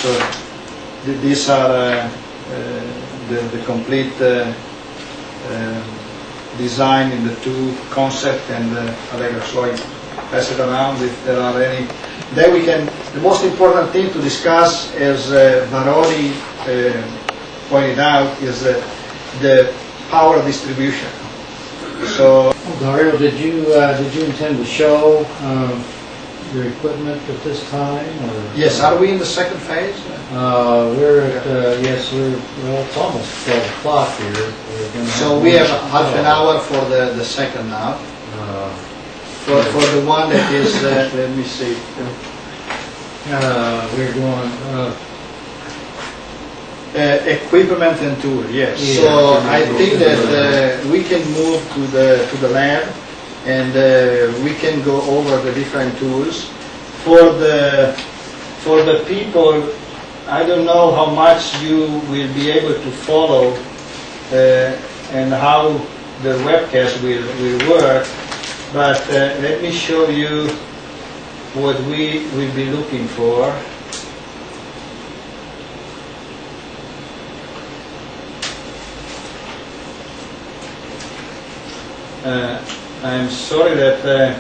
So these are the complete design in the two concept and Allegro. So I pass it around if there are any. Then we can. The most important thing to discuss, as Baroni pointed out, is the power distribution. So, Dario, did you intend to show your equipment at this time? Or? Yes. Are we in the second phase? We're at well, it's almost 12 o'clock here. So we have half an hour for the second now. For the one that is, let me see. We're going equipment and tool. Yes. Yeah, So I think that we can move to the lab, and we can go over the different tools. For the people, I don't know how much you will be able to follow and how the webcast will work, but let me show you what we will be looking for. I'm sorry that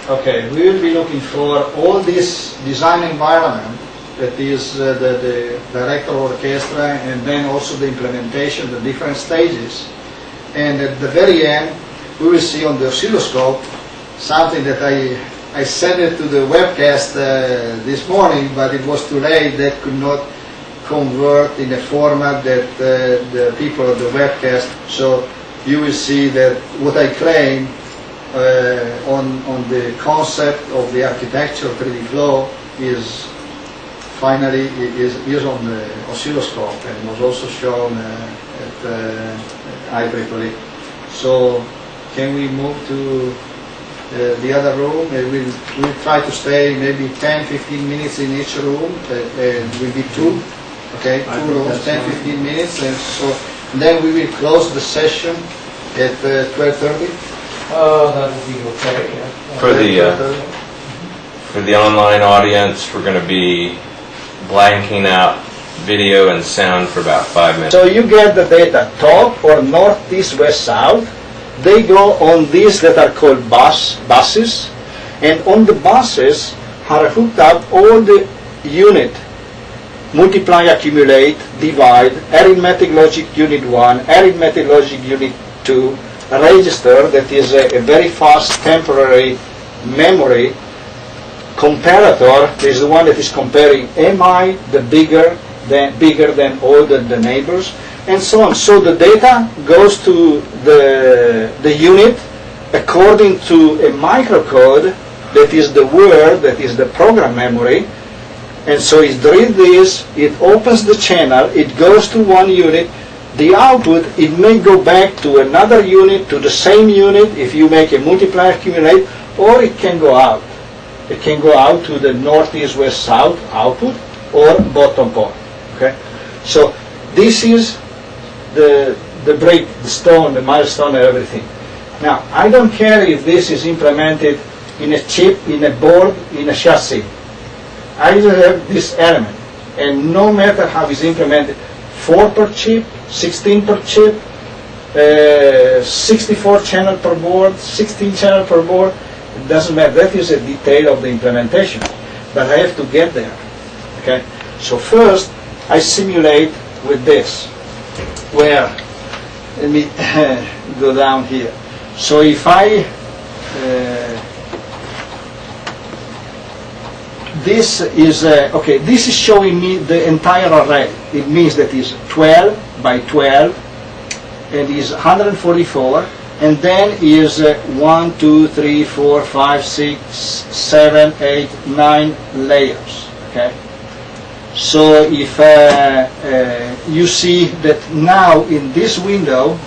okay, we will be looking for all this design environment, that is the director orchestra, and then also the implementation, the different stages. And at the very end, we will see on the oscilloscope something that I sent it to the webcast this morning, but it was too late. That could not convert in a format that the people of the webcast. So you will see that what I claim on the concept of the architecture 3D flow is finally is on the oscilloscope, and was also shown at IEEE. So can we move to the other room? We'll try to stay maybe 10-15 minutes in each room. Will be two, okay, two rooms, 10-15 minutes, and so then we will close the session at 12:30. that would be okay. Yeah. For the online audience, we're going to be blanking out video and sound for about 5 minutes. So you get the data top or north, east, west, south. They go on these that are called buses, and on the buses are hooked up all the unit, multiply, accumulate, divide, arithmetic logic unit 1, arithmetic logic unit 2, a register that is a very fast temporary memory. Comparator is the one that is comparing, am I the bigger than all the neighbors, and so on. So the data goes to the unit according to a microcode that is the word, that is the program memory. And so it reads this, it opens the channel, it goes to one unit. The output, it may go back to another unit, to the same unit if you make a multiply accumulate, or it can go out. It can go out to the north, east, west, south output, or bottom point. Okay, so this is the break, the stone, the milestone, and everything. Now, I don't care if this is implemented in a chip, in a board, in a chassis. I just have this element, and no matter how it's implemented, 4 per chip, 16 per chip, 64 channel per board, 16 channel per board. It doesn't matter. That is a detail of the implementation, but I have to get there. Okay. So first, I simulate with this. Where? Let me go down here. So if I this is okay. This is showing me the entire array. It means that is 12 by 12, and is 144. And then is 1, 2, 3, 4, 5, 6, 7, 8, 9 layers. Okay. So if you see that now in this window,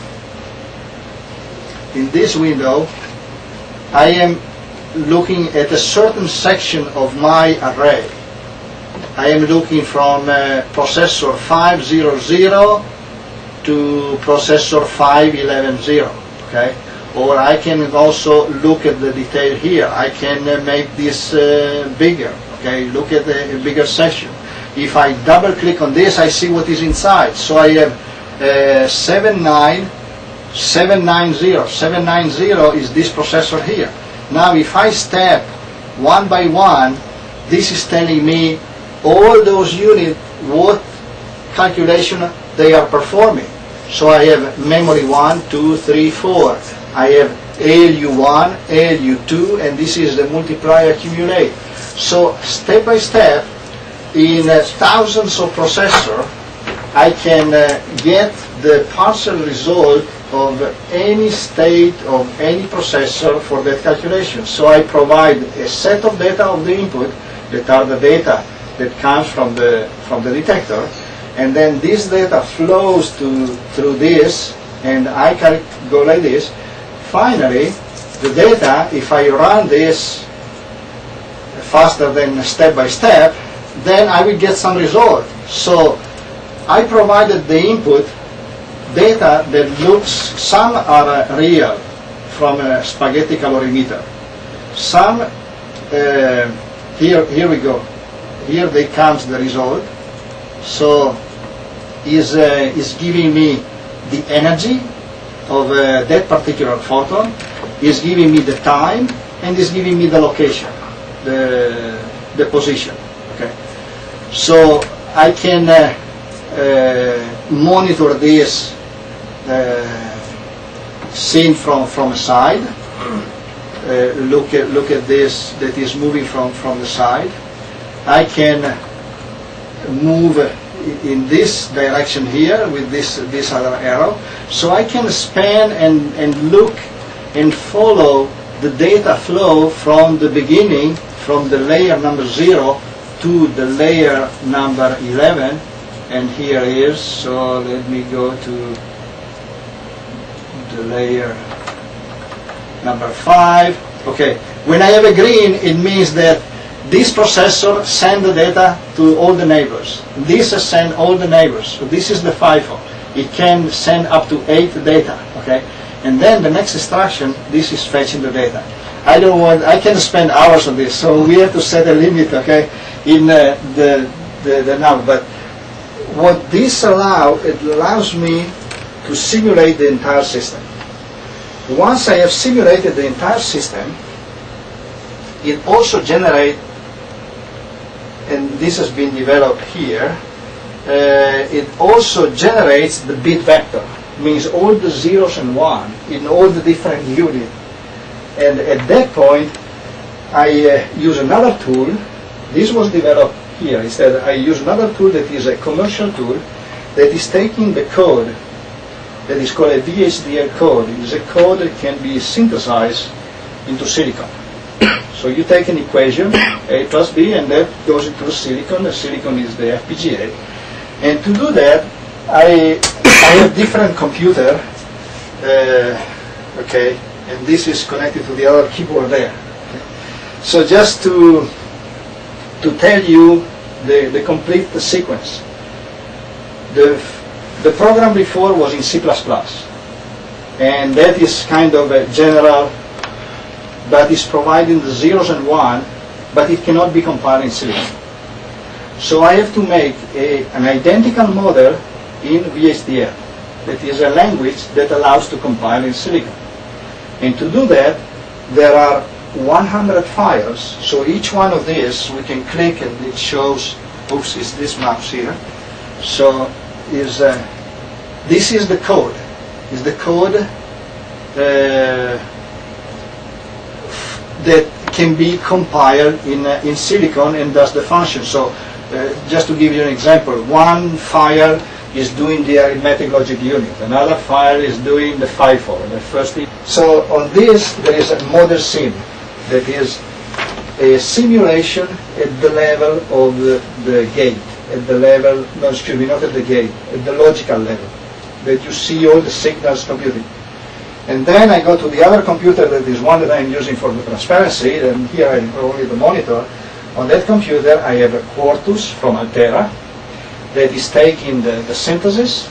I am looking at a certain section of my array. I am looking from processor 500 to processor 5110. Okay, or I can also look at the detail here. I can make this bigger. Okay, look at the bigger section. If I double click on this, I see what is inside. So I have 790. 790 is this processor here. Now if I step one by one, this is telling me all those units, what calculation they are performing. So I have memory 1, 2, 3, 4. I have ALU1, ALU2, and this is the multiply accumulate. So step by step, in thousands of processors, I can get the partial result of any state of any processor for that calculation. So I provide a set of data of the input that are the data that comes from the detector, and then this data flows through this, and I can go like this. Finally, the data, if I run this faster than step by step, then I will get some result. So I provided the input data that looks, some are real from a spaghetti calorimeter. Some, here we go. Here they comes the result. So is giving me the energy of that particular photon, is giving me the time, and is giving me the location, the position. Okay. So I can monitor this seen from a side. Look at this that is moving from the side. I can move in this direction here with this other arrow. So I can span and look and follow the data flow from the beginning, from the layer number 0 to the layer number 11. And here is, so let me go to the layer number 5. Okay, when I have a green, it means that this processor sends the data to all the neighbors. This sends all the neighbors. So this is the FIFO. It can send up to 8 data. Okay, and then the next instruction, this is fetching the data. I can spend hours on this, so we have to set a limit. Okay, in the number. But what this allows me to simulate the entire system. Once I have simulated the entire system, it also generates, and this has been developed here, it also generates the bit vector, means all the zeros and one in all the different units. And at that point, I use another tool. This was developed here. Instead, I use another tool that is a commercial tool that is taking the code that is called a VHDL code. It is a code that can be synthesized into silicon. So you take an equation, A plus B, and that goes into the silicon. The silicon is the FPGA. And to do that, I have different computer, okay, and this is connected to the other keyboard there. Okay. So just to tell you the complete sequence. The program before was in C++, and that is kind of a general, but is providing the zeros and one, but it cannot be compiled in silicon. So I have to make an identical model in VHDL. That is a language that allows to compile in silicon. And to do that, there are 100 files. So each one of these, we can click and it shows, oops, it's this mouse here. So this is the code. Is the code that can be compiled in silicon and does the function. So just to give you an example, one file is doing the arithmetic logic unit, another file is doing the FIFO, the first thing. So on this there is a model sim that is a simulation at the level of the gate, at the level, no, excuse me, not at the gate, at the logical level, that you see all the signals computing. And then I go to the other computer that is one that I'm using for the transparency, and here I have only the monitor. On that computer I have a Quartus from Altera that is taking the synthesis